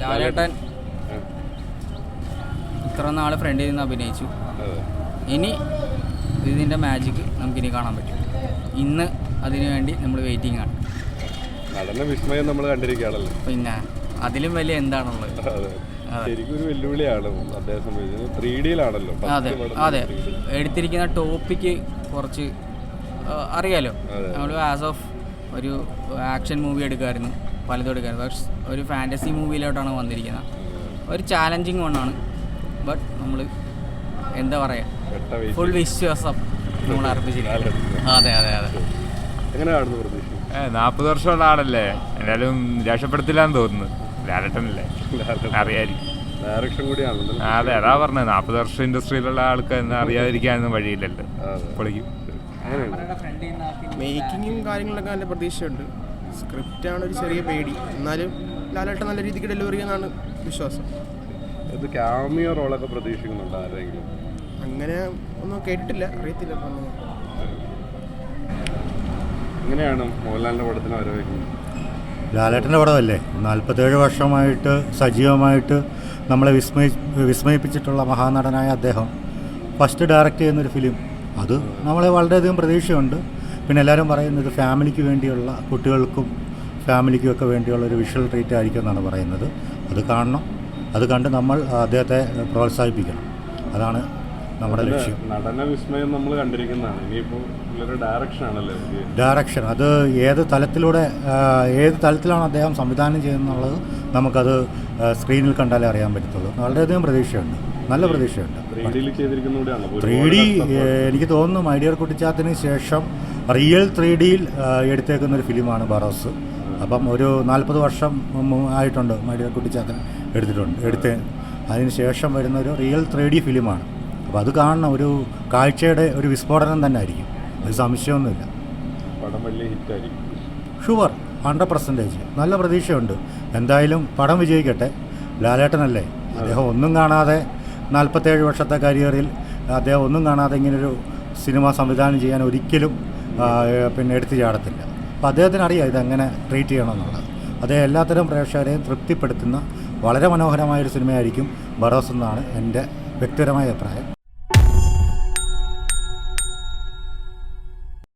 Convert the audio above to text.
ലാലേട്ടൻ ഇത്ര നാൾ ഫ്രണ്ടിൽ നിന്ന് അഭിനയിച്ചു. ഇനി ഇതിൻ്റെ മാജിക് നമുക്കിനി കാണാൻ പറ്റും. ഇന്ന് അതിനു വേണ്ടി നമ്മൾ വെയിറ്റിംഗ് ആണ്. നടന വിസ്മയം നമ്മൾ കണ്ടിരിക്കുകയാണല്ലോ. പിന്നെ അതിലും വലിയ എന്താണുള്ളത്? ശരിക്കും ഒരു വെല്ലുവിളിയാണ് അദ്ദേഹം സംബന്ധിച്ചത്. 3Dയിലാണല്ലോ. അതെ അതെ, എടുത്തിരിക്കുന്ന ടോപ്പിക്ക് കുറച്ച് അറിയാലോ. നമ്മൾ ആസ് ഓഫ് ഒരു ആക്ഷൻ മൂവി എടുക്കുമായിരുന്നു, പലതും എടുക്കായിരുന്നു. പക്ഷെ ഒരു ഫാൻറ്റസി മൂവിയിലോട്ടാണ് വന്നിരിക്കുന്നത്. ഒരു ചാലഞ്ചിങ് വണ്ണാണ്. ബട്ട് നമ്മൾ എന്താ പറയുക, ഫുൾ വിശ്വാസം നമ്മൾ അർപ്പിച്ചിരിക്കും. അതെ അതെ അതെ. 40 വർഷമുള്ള ആളല്ലേ, എന്തായാലും രക്ഷപ്പെടുത്തില്ലാന്ന് തോന്നുന്നു. ലാലേട്ടനല്ലേ, അറിയായിരിക്കും. അതെ, അതാ പറഞ്ഞത്. 40 വർഷം ഇൻഡസ്ട്രിയിലുള്ള ആൾക്ക് അറിയാതിരിക്കാനൊന്നും വഴിയില്ലല്ലോ. പൊളിക്കും. മേക്കിങ്ങും കാര്യങ്ങളൊക്കെ നല്ല പ്രതീക്ഷയുണ്ട്. സ്ക്രിപ്റ്റാണ് ഒരു ചെറിയ പേടി, എന്നാലും ലാലേട്ടൻ നല്ല രീതിക്ക് ഡെലിവറി ചെയ്യുന്നതാണ് വിശ്വാസം. അങ്ങനെ ഒന്നും കേട്ടിട്ടില്ല, അറിയത്തില്ല. ലാലേട്ടൻ്റെ പടമല്ലേ, 47 വർഷമായിട്ട് സജീവമായിട്ട് നമ്മളെ വിസ്മയിപ്പിച്ചിട്ടുള്ള മഹാനടനായ അദ്ദേഹം ഫസ്റ്റ് ഡയറക്റ്റ് ചെയ്യുന്നൊരു ഫിലിം, അത് നമ്മളെ വളരെയധികം പ്രതീക്ഷയുണ്ട്. പിന്നെ എല്ലാവരും പറയുന്നത് ഫാമിലിക്ക് വേണ്ടിയുള്ള, കുട്ടികൾക്കും ഫാമിലിക്കും ഒക്കെ വേണ്ടിയുള്ള ഒരു വിഷ്വൽ ട്രീറ്റ് ആയിരിക്കും എന്നാണ് പറയുന്നത്. അത് കാണണം, അത് കണ്ട് നമ്മൾ അദ്ദേഹത്തെ പ്രോത്സാഹിപ്പിക്കണം. അതാണ് നമ്മുടെ ലക്ഷ്യം. നടന വിസ്മയം നമ്മൾ കണ്ടിരിക്കുന്നതാണ്. ഇനിയിപ്പോൾ ഡയറക്ഷൻ അത് ഏത് തലത്തിലാണ് അദ്ദേഹം സംവിധാനം ചെയ്യുന്നുള്ളത് നമുക്കത് സ്ക്രീനിൽ കണ്ടാലേ അറിയാൻ പറ്റത്തുള്ളൂ. വളരെയധികം പ്രതീക്ഷയുണ്ട്, നല്ല പ്രതീക്ഷയുണ്ട്. 3D എനിക്ക് തോന്നുന്നു മൈ ഡിയർ കുട്ടിച്ചാത്തന് ശേഷം റിയൽ 3Dയിൽ എടുത്തേക്കുന്നൊരു ഫിലിമാണ് ബറോസ്. അപ്പം ഒരു 40 വർഷം ആയിട്ടുണ്ട് മൈ ഡിയർ കുട്ടിച്ചാത്തൻ എടുത്ത് അതിന് ശേഷം വരുന്നൊരു റിയൽ 3D ഫിലിമാണ്. അപ്പോൾ അത് കാണുന്ന ഒരു കാഴ്ചയുടെ ഒരു വിസ്ഫോടനം തന്നെ ആയിരിക്കും, അത് സംശയമൊന്നുമില്ല. ഷുവർ, 100%. നല്ല പ്രതീക്ഷയുണ്ട്. എന്തായാലും പടം വിജയിക്കട്ടെ. ലാലേട്ടനല്ലേ, അദ്ദേഹം ഒന്നും കാണാതെ 47 വർഷത്തെ കരിയറിൽ അദ്ദേഹം ഒന്നും കാണാതെ ഇങ്ങനൊരു സിനിമ സംവിധാനം ചെയ്യാൻ ഒരിക്കലും പിന്നെ എടുത്തു ചാടത്തില്ല. അപ്പോൾ അദ്ദേഹത്തിന് അറിയാം ഇതെങ്ങനെ ട്രീറ്റ് ചെയ്യണമെന്നുള്ളത്. അദ്ദേഹം എല്ലാത്തരം പ്രേക്ഷകരെയും തൃപ്തിപ്പെടുത്തുന്ന വളരെ മനോഹരമായൊരു സിനിമയായിരിക്കും ബറോസ് എന്നാണ് എൻ്റെ വ്യക്തിപരമായ അഭിപ്രായം.